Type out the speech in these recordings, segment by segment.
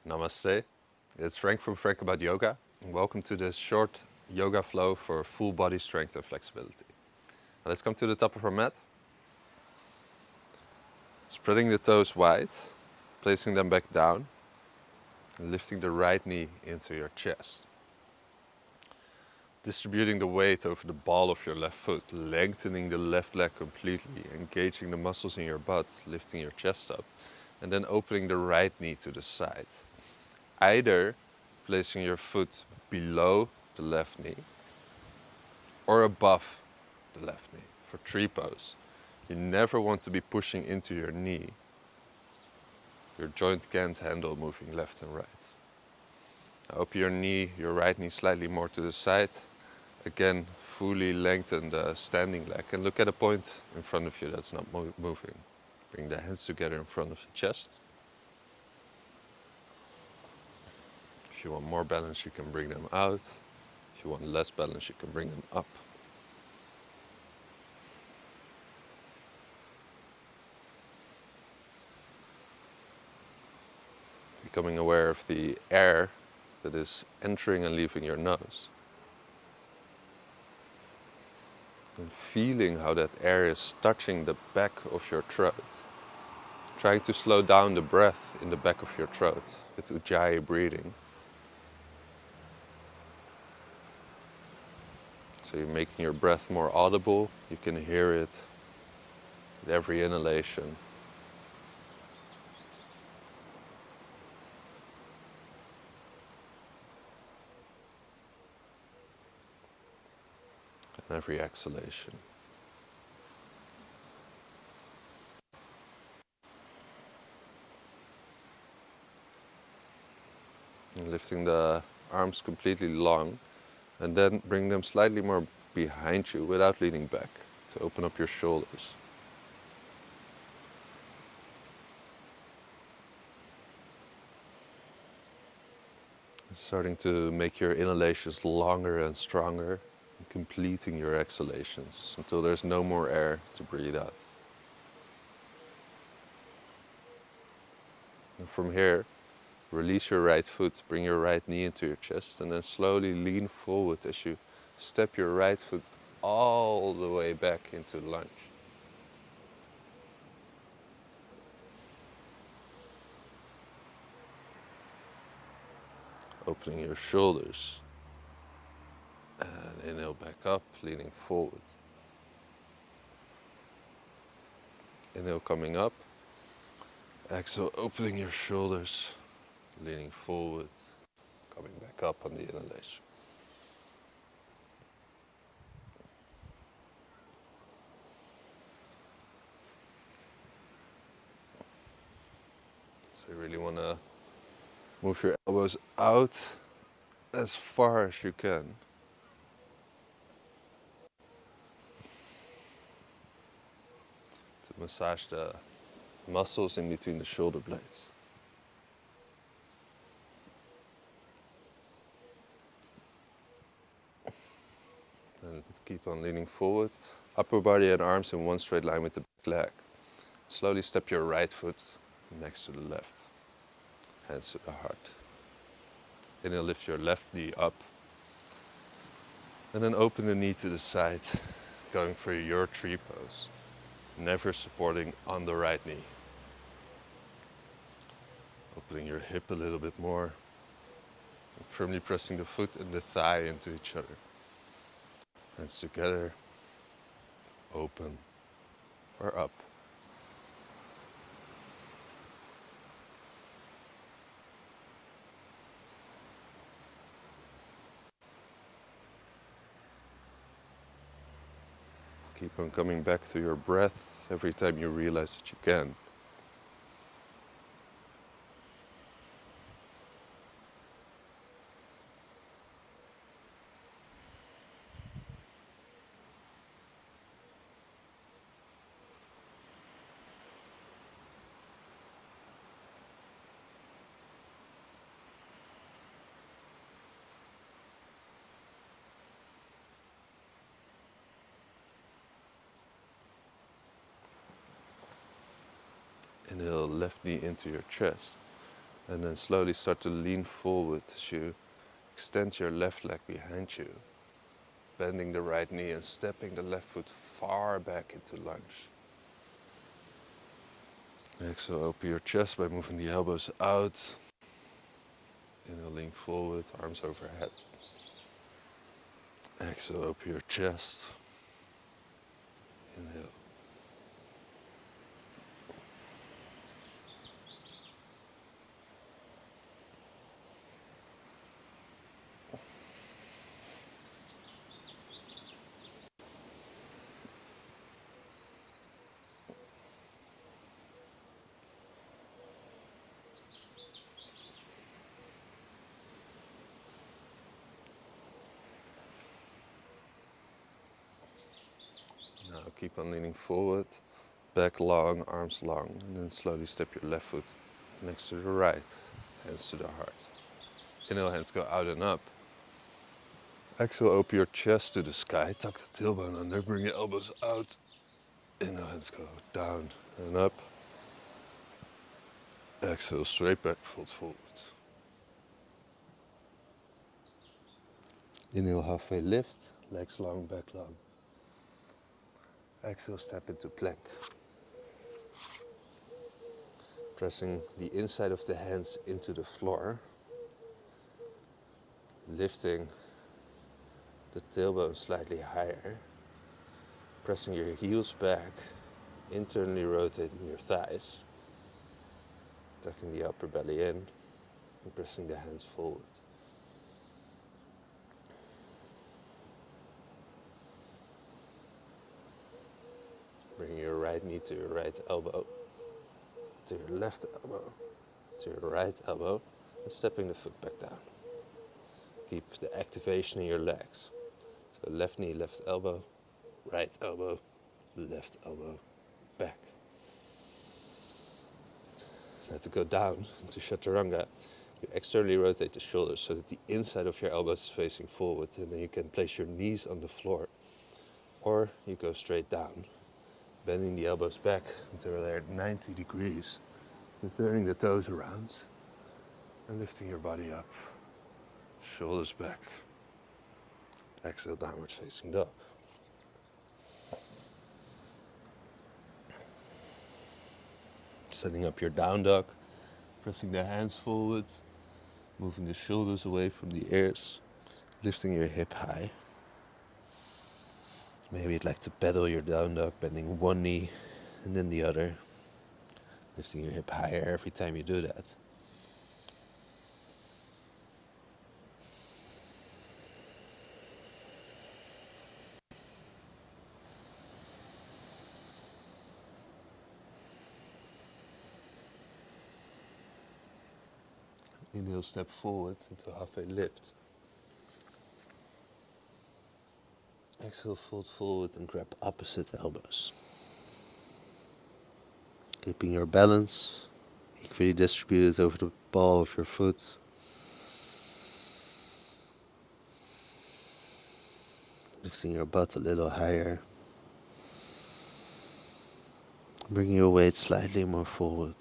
Namaste. It's Frank from Frank About Yoga. And welcome to this short yoga flow for full body strength and flexibility. Now let's come to the top of our mat. Spreading the toes wide, placing them back down, and lifting the right knee into your chest. Distributing the weight over the ball of your left foot, lengthening the left leg completely, engaging the muscles in your butt, lifting your chest up, and then opening the right knee to the side. Either placing your foot below the left knee or above the left knee for tree pose. You never want to be pushing into your knee. Your joint can't handle moving left and right. Now open your knee, your right knee slightly more to the side. Again, fully lengthen the standing leg and look at a point in front of you that's not moving. Bring the hands together in front of the chest. If you want more balance, you can bring them out. If you want less balance, you can bring them up. Becoming aware of the air that is entering and leaving your nose. And feeling how that air is touching the back of your throat. Trying to slow down the breath in the back of your throat with Ujjayi breathing. So you're making your breath more audible. You can hear it with every inhalation. And every exhalation. And lifting the arms completely long, and then bring them slightly more behind you without leaning back to open up your shoulders. Starting to make your inhalations longer and stronger, and completing your exhalations until there's no more air to breathe out. And from here, release your right foot, bring your right knee into your chest, and then slowly lean forward as you step your right foot all the way back into lunge. Opening your shoulders. And inhale back up, leaning forward. Inhale coming up. Exhale, opening your shoulders, leaning forward, coming back up on the inhalation. So you really want to move your elbows out as far as you can. To massage the muscles in between the shoulder blades. And keep on leaning forward. Upper body and arms in one straight line with the back leg. Slowly step your right foot next to the left. Hands to the heart. Inhale, lift your left knee up. And then open the knee to the side, going for your tree pose. Never supporting on the right knee. Opening your hip a little bit more. And firmly pressing the foot and the thigh into each other. Hands together. Open or up. Keep on coming back to your breath every time you realize that you can. Inhale, left knee into your chest. And then slowly start to lean forward as you extend your left leg behind you, bending the right knee and stepping the left foot far back into lunge. Exhale, open your chest by moving the elbows out. Inhale, lean forward, arms overhead. Exhale, open your chest. Inhale. Now keep on leaning forward, back long, arms long, and then slowly step your left foot next to the right, hands to the heart. Inhale, hands go out and up. Exhale, open your chest to the sky, tuck the tailbone under, bring your elbows out. Inhale, hands go down and up. Exhale, straight back, fold forward. Inhale, halfway lift, legs long, back long. Exhale, step into plank. Pressing the inside of the hands into the floor, lifting the tailbone slightly higher, pressing your heels back, internally rotating your thighs, tucking the upper belly in, and pressing the hands forward. Bring your right knee to your right elbow, to your left elbow, to your right elbow, and stepping the foot back down. Keep the activation in your legs. So left knee, left elbow, right elbow, left elbow, back. Let it go down into chaturanga. You externally rotate the shoulders so that the inside of your elbows is facing forward, and then you can place your knees on the floor, or you go straight down, bending the elbows back until they're at 90 degrees, and turning the toes around, and lifting your body up, shoulders back. Exhale, downward facing dog. Setting up your down dog, pressing the hands forward, moving the shoulders away from the ears, lifting your hip high. Maybe you'd like to pedal your down dog, bending one knee and then the other, lifting your hip higher every time you do that. Inhale, step forward into halfway lift. Exhale, fold forward and grab opposite elbows. Keeping your balance equally distributed over the ball of your foot. Lifting your butt a little higher. Bringing your weight slightly more forward.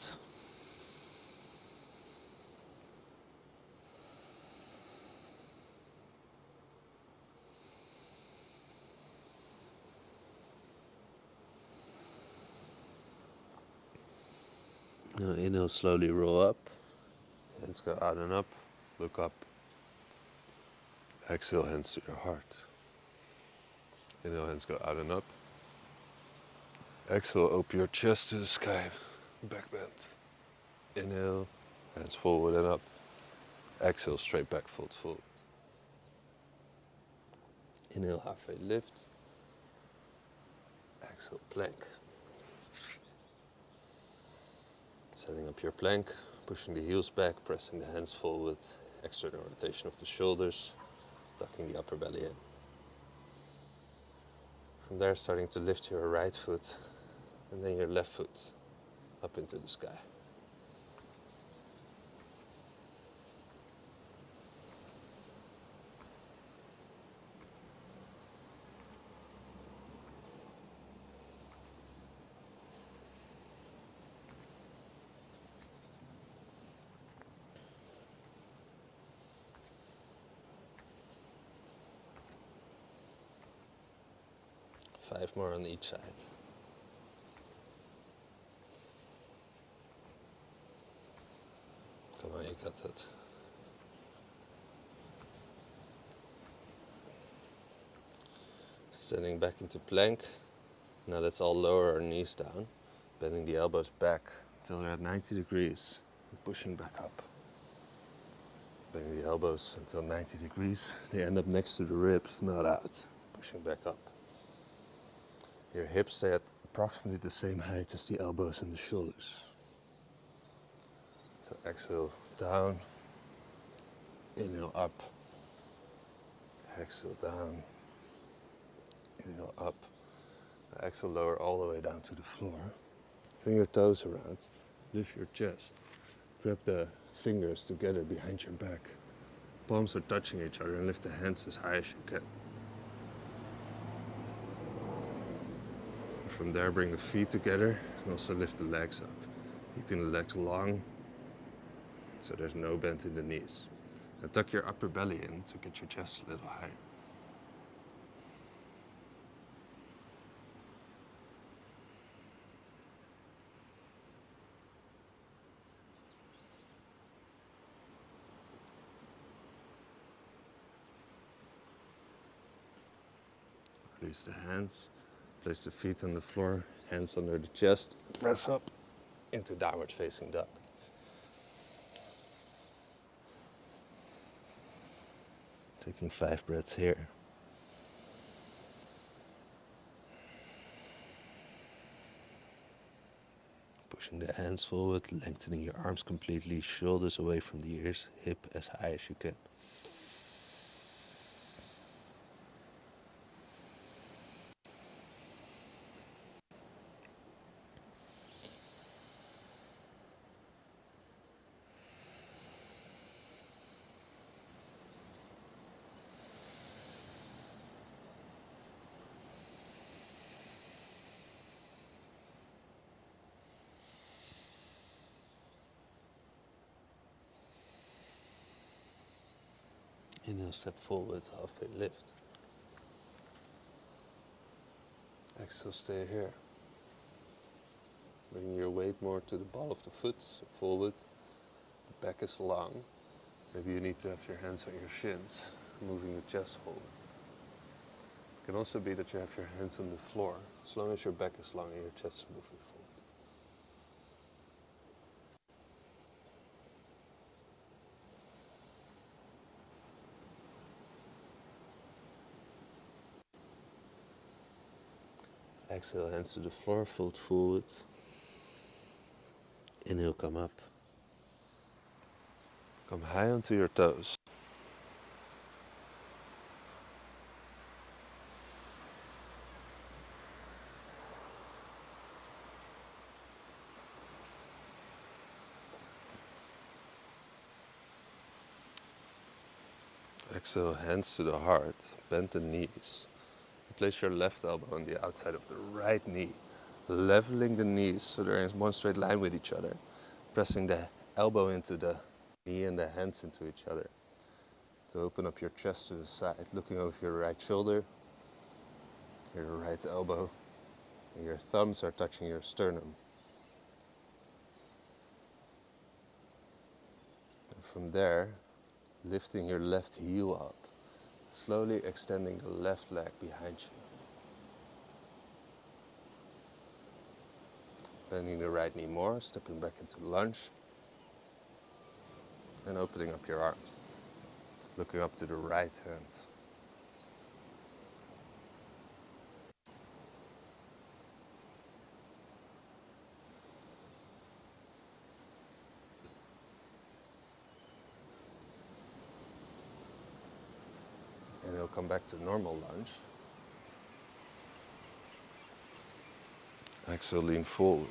Now inhale, slowly roll up. Hands go out and up. Look up. Exhale, hands to your heart. Inhale, hands go out and up. Exhale, open your chest to the sky. Back bend. Inhale, hands forward and up. Exhale, straight back, fold forward. Inhale, halfway lift. Exhale, plank. Setting up your plank, pushing the heels back, pressing the hands forward, external rotation of the shoulders, tucking the upper belly in. From there, starting to lift your right foot and then your left foot up into the sky. 5 more on each side. Come on, you got it. Standing back into plank. Now let's all lower our knees down, bending the elbows back until they're at 90 degrees, and pushing back up. Bending the elbows until 90 degrees. They end up next to the ribs, not out. Pushing back up. Your hips stay at approximately the same height as the elbows and the shoulders. So exhale down, inhale up, exhale down, inhale up, exhale lower all the way down to the floor. Turn your toes around, lift your chest, grab the fingers together behind your back. Palms are touching each other and lift the hands as high as you can. From there, bring the feet together and also lift the legs up, keeping the legs long so there's no bend in the knees. And tuck your upper belly in to get your chest a little higher. Release the hands, place the feet on the floor, hands under the chest, press up into downward facing dog. Taking 5 breaths here. Pushing the hands forward, lengthening your arms completely, shoulders away from the ears, hip as high as you can. Inhale, step forward, halfway lift. Exhale, stay here. Bring your weight more to the ball of the foot, so forward. The back is long. Maybe you need to have your hands on your shins, moving the chest forward. It can also be that you have your hands on the floor, as long as your back is long and your chest is moving forward. Exhale, hands to the floor, fold forward. Inhale, come up. Come high onto your toes. Exhale, hands to the heart, bend the knees. Place your left elbow on the outside of the right knee, leveling the knees so they're in one straight line with each other. Pressing the elbow into the knee and the hands into each other. To open up your chest to the side, looking over your right shoulder, your right elbow, and your thumbs are touching your sternum. And from there, lifting your left heel up, slowly extending the left leg behind you. Bending the right knee more, stepping back into lunge, and opening up your arms. Looking up to the right hand. And you'll come back to normal lunge. Exhale, lean forward.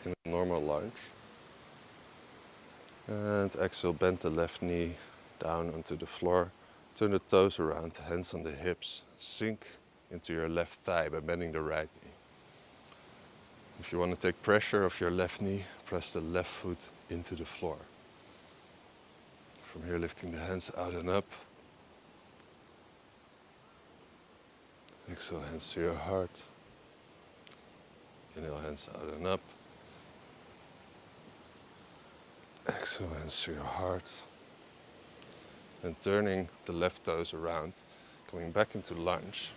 In a normal lunge. And exhale, bend the left knee down onto the floor. Turn the toes around, hands on the hips. Sink into your left thigh by bending the right knee. If you want to take pressure off your left knee, press the left foot into the floor. From here, lifting the hands out and up. Exhale, hands to your heart. Inhale, hands out and up. Exhale, hands to your heart. And turning the left toes around, coming back into lunge.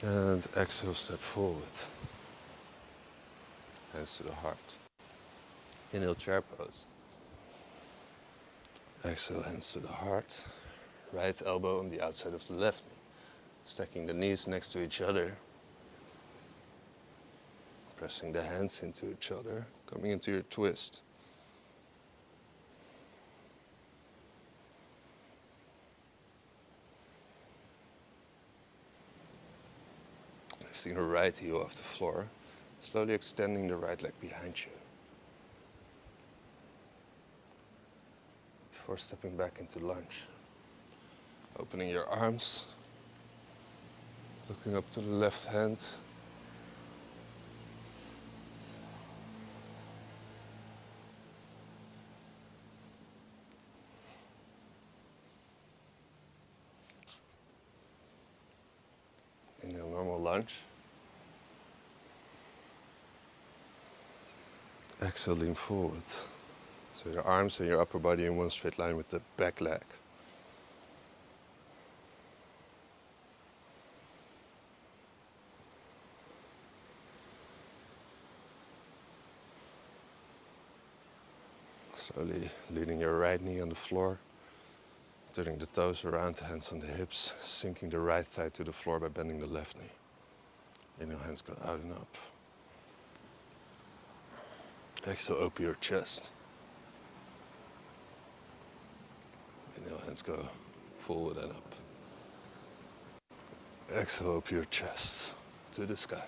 And exhale, step forward. Hands to the heart. Inhale, chair pose. Exhale, hands to the heart. Right elbow on the outside of the left knee. Stacking the knees next to each other. Pressing the hands into each other. Coming into your twist. Lifting the right heel off the floor. Slowly extending the right leg behind you. Before stepping back into lunge. Opening your arms. Looking up to the left hand. Inhale, normal lunge. Exhale, lean forward. So your arms and your upper body in one straight line with the back leg. Slowly leaning your right knee on the floor. Turning the toes around, hands on the hips. Sinking the right thigh to the floor by bending the left knee. Inhale, hands go out and up. Exhale, open your chest. Inhale, hands go forward and up. Exhale, open your chest to the sky.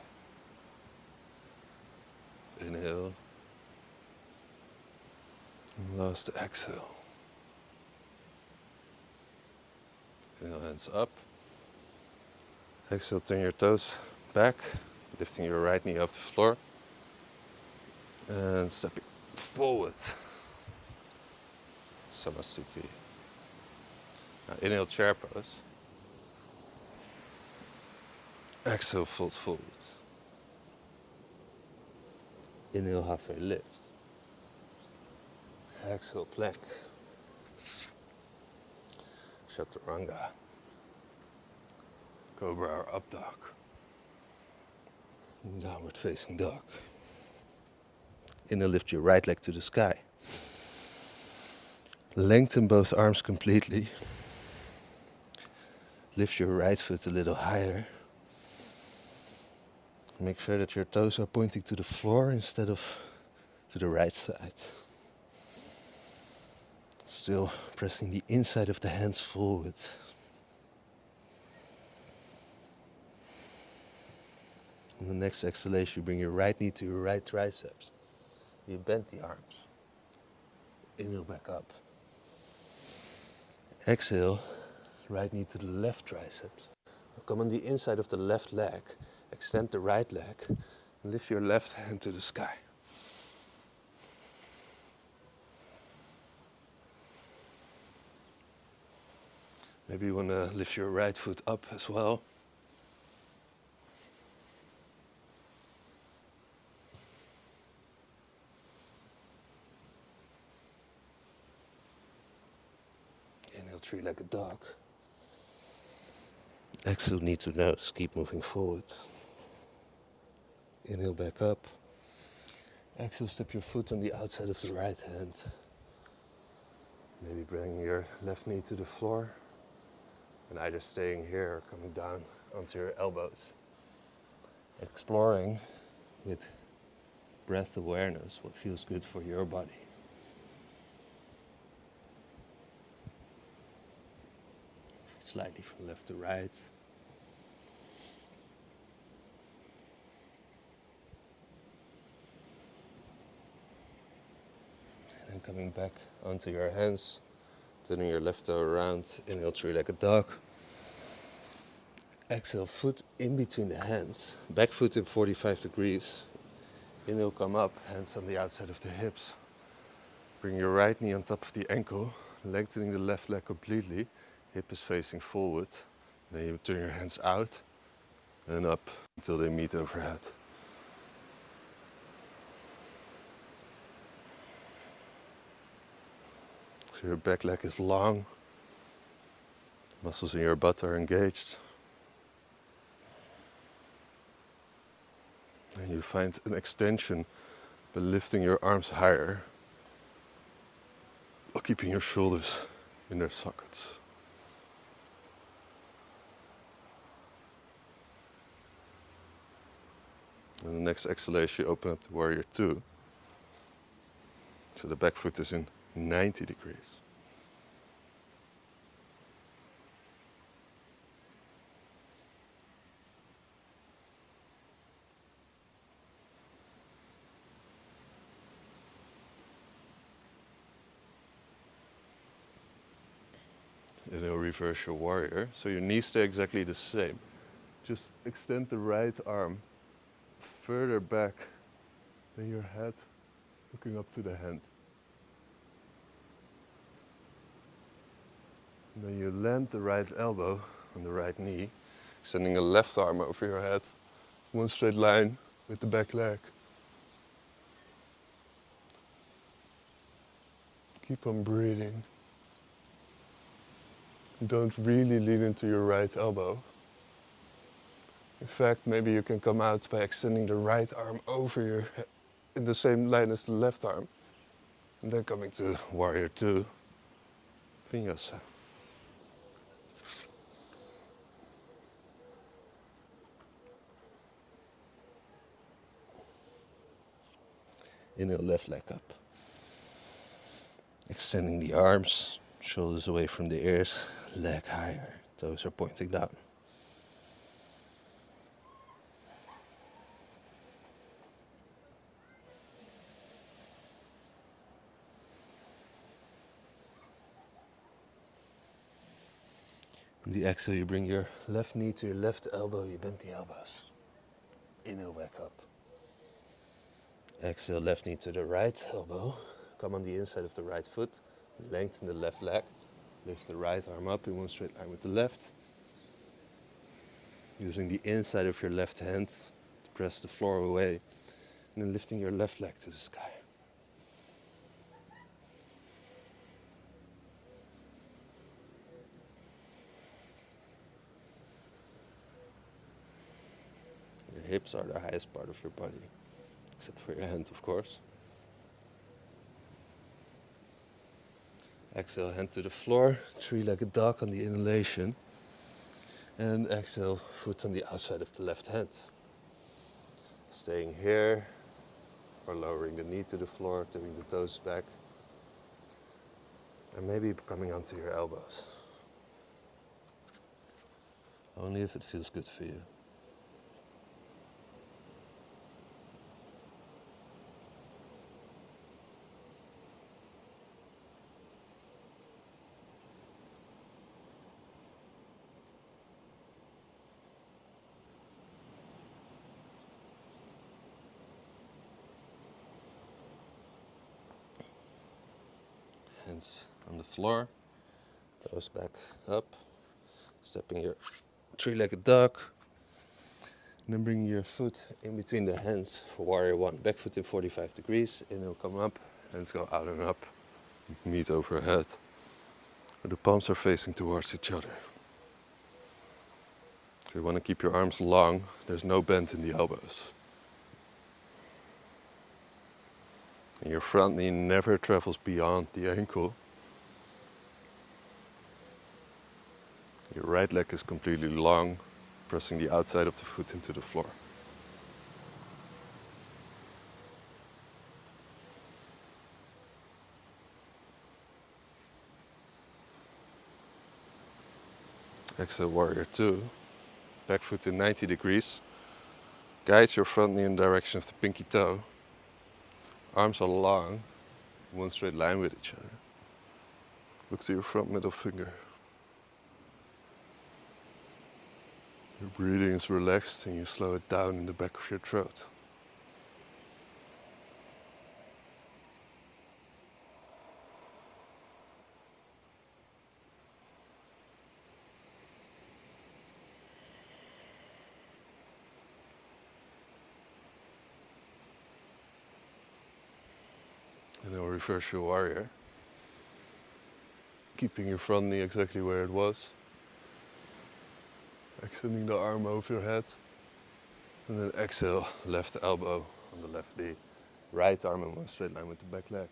Inhale. And last exhale. Inhale, hands up. Exhale, turn your toes back, lifting your right knee off the floor. And stepping forward. Namasté. Now inhale, chair pose. Exhale, fold forward. Inhale, halfway lift. Exhale, plank. Chaturanga. Cobra or up dog. Downward facing dog. Inhale, lift your right leg to the sky. Lengthen both arms completely. Lift your right foot a little higher. Make sure that your toes are pointing to the floor instead of to the right side. Still pressing the inside of the hands forward. On the next exhalation, you bring your right knee to your right triceps. You bend the arms. Inhale, back up. Exhale, right knee to the left triceps. Come on the inside of the left leg. Extend the right leg. And lift your left hand to the sky. Maybe you want to lift your right foot up as well. Inhale, three-legged dog. Exhale, knee to nose. Keep moving forward. Inhale, back up. Exhale, step your foot on the outside of the right hand. Maybe bring your left knee to the floor. And either staying here or coming down onto your elbows. Exploring with breath awareness what feels good for your body. Slightly from left to right. And then coming back onto your hands, turning your left toe around, inhale, three-legged dog. Exhale, foot in between the hands, back foot in 45 degrees. Inhale, come up, hands on the outside of the hips. Bring your right knee on top of the ankle, lengthening the left leg completely. Hip is facing forward. Then you turn your hands out and up until they meet overhead. So your back leg is long, muscles in your butt are engaged. And you find an extension by lifting your arms higher while keeping your shoulders in their sockets. And the next exhalation, you open up to Warrior Two. So the back foot is in 90 degrees. And you'll reverse your warrior. So your knees stay exactly the same. Just extend the right arm further back than your head, looking up to the hand. And then you land the right elbow on the right knee, extending the left arm over your head, one straight line with the back leg. Keep on breathing. Don't really lean into your right elbow. In fact, maybe you can come out by extending the right arm over your head in the same line as the left arm. And then coming to Warrior Two, vinyasa. Inhale, left leg up. Extending the arms, shoulders away from the ears, leg higher, toes are pointing down. In the exhale, you bring your left knee to your left elbow, you bend the elbows. Inhale, back up. Exhale, left knee to the right elbow. Come on the inside of the right foot. Lengthen the left leg. Lift the right arm up in one straight line with the left. Using the inside of your left hand to press the floor away. And then lifting your left leg to the sky. Your hips are the highest part of your body, except for your hand, of course. Exhale, hand to the floor, three-legged dog on the inhalation. And exhale, foot on the outside of the left hand. Staying here, or lowering the knee to the floor, turning the toes back. And maybe coming onto your elbows. Only if it feels good for you. Hands on the floor, toes back up, stepping your three-legged dog, and then bringing your foot in between the hands for Warrior One. Back foot in 45 degrees, inhale, come up, hands go out and up, meet overhead. The palms are facing towards each other. So you want to keep your arms long, there's no bend in the elbows. And your front knee never travels beyond the ankle. Your right leg is completely long, pressing the outside of the foot into the floor. Exhale, Warrior Two. Back foot in 90 degrees. Guide your front knee in the direction of the pinky toe. Arms are long, one straight line with each other. Look to your front middle finger. Your breathing is relaxed and you slow it down in the back of your throat. And then reverse your warrior, keeping your front knee exactly where it was, extending the arm over your head, and then exhale, left elbow on the left knee, right arm in one straight line with the back leg.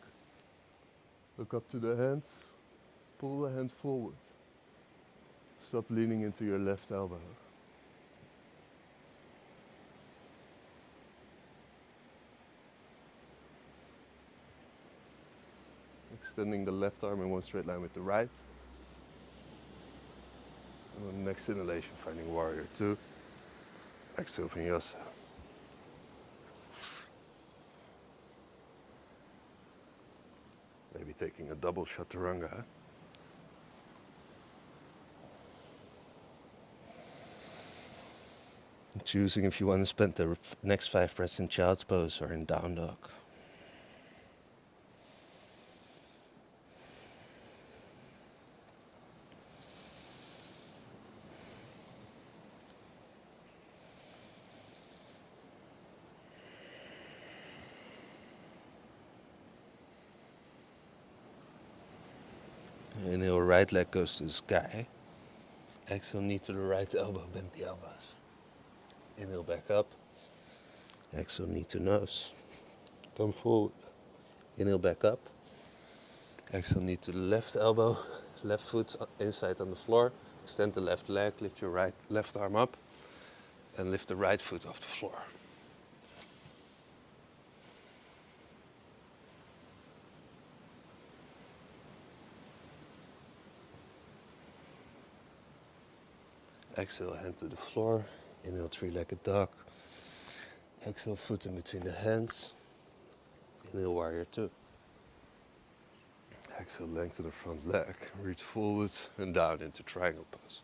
Look up to the hand, pull the hand forward. Stop leaning into your left elbow. Extending the left arm in one straight line with the right. And on the next inhalation, finding warrior two. Exhale, vinyasa. Maybe taking a double chaturanga. And choosing if you want to spend the next 5 breaths in child's pose or in down dog. Inhale, right leg goes to the sky. Exhale, knee to the right elbow, bend the elbows. Inhale, back up. Exhale, knee to nose. Come forward. Inhale, back up. Exhale, knee to the left elbow, left foot inside on the floor. Extend the left leg, lift your left arm up, and lift the right foot off the floor. Exhale, hand to the floor. Inhale, three-legged dog. Exhale, foot in between the hands. Inhale, warrior two. Exhale, lengthen the front leg. Reach forward and down into triangle pose.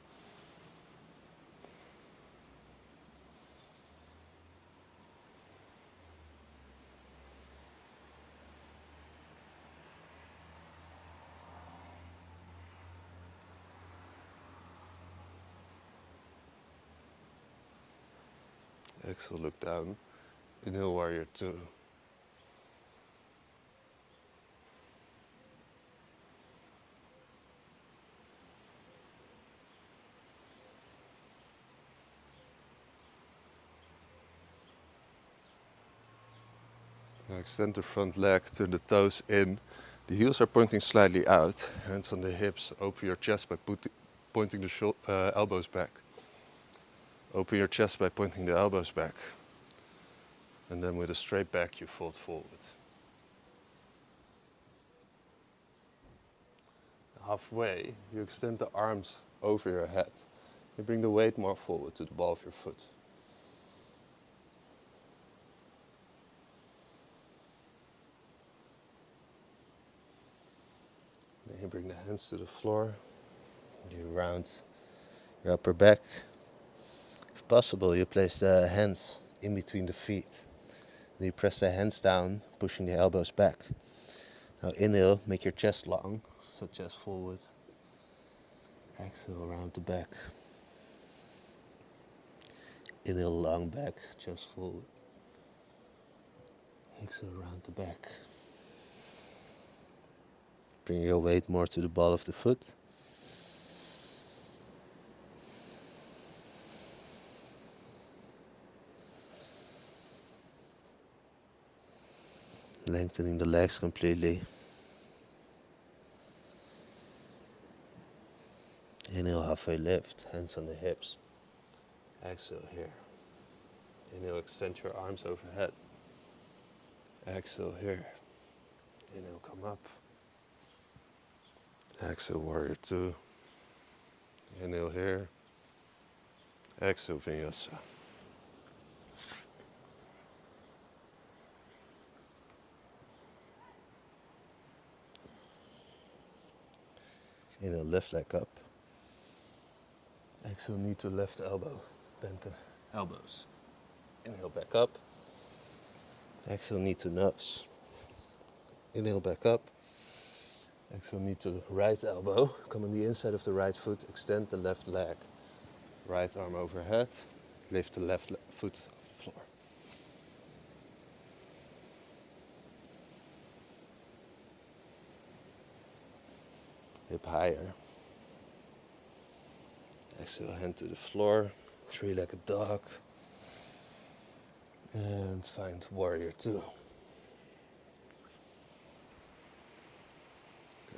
Exhale, look down. Inhale, warrior two. Now extend the front leg, turn the toes in. The heels are pointing slightly out. Hands on the hips. Open your chest by pointing the elbows back. Open your chest by pointing the elbows back. And then with a straight back, you fold forward. Halfway, you extend the arms over your head. You bring the weight more forward to the ball of your foot. Then you bring the hands to the floor. You round your upper back. If possible, you place the hands in between the feet. Then you press the hands down, pushing the elbows back. Now inhale, make your chest long, so chest forward. Exhale, round the back. Inhale, long back, chest forward. Exhale, round the back. Bring your weight more to the ball of the foot. Lengthening the legs completely. Inhale, halfway lift, hands on the hips. Exhale here. Inhale, extend your arms overhead. Exhale here. Inhale, come up. Exhale, warrior two. Inhale here. Exhale, vinyasa. Inhale, left leg up. Exhale, knee to left elbow. Bend the elbows. Inhale, back up. Exhale, knee to nose. Inhale, back up. Exhale, knee to right elbow. Come on the inside of the right foot. Extend the left leg. Right arm overhead. Lift the left foot off the floor. hip higher. Exhale, hand to the floor, three-legged dog, and find warrior two.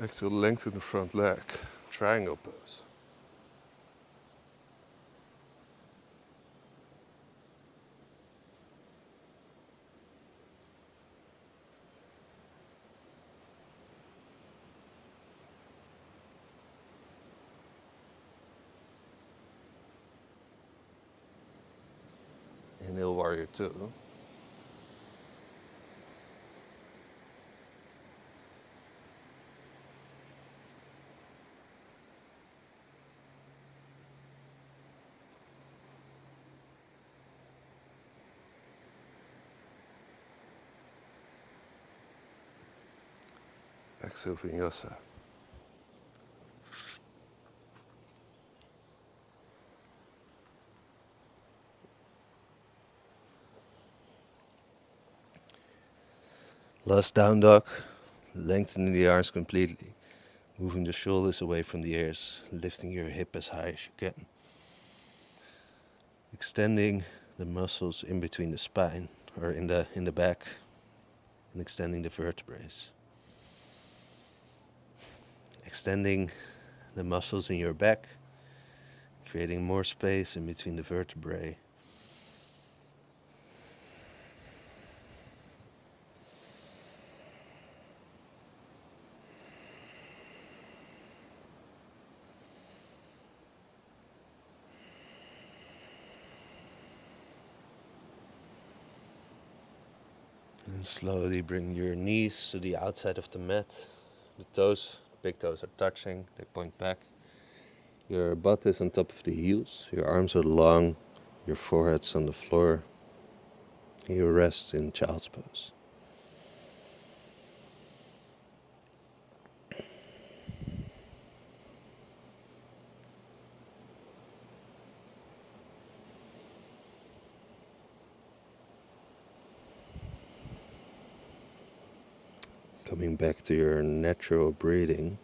Exhale, lengthen the front leg, triangle pose. Inhale, warrior two. Exhale, vinyasa. Last down dog, lengthening the arms completely, moving the shoulders away from the ears, lifting your hip as high as you can. Extending the muscles in between the spine, or in the back, and extending the vertebrae. Extending the muscles in your back, creating more space in between the vertebrae. And slowly bring your knees to the outside of the mat. The toes, big toes are touching, they point back. Your butt is on top of the heels, your arms are long, your forehead's on the floor. You rest in child's pose. Coming back to your natural breathing.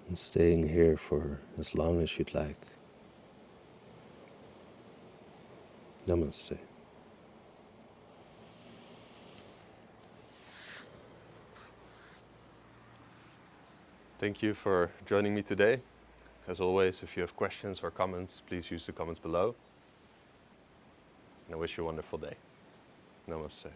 And staying here for as long as you'd like. Namaste. Thank you for joining me today. As always, if you have questions or comments, please use the comments below. And I wish you a wonderful day. Namaste.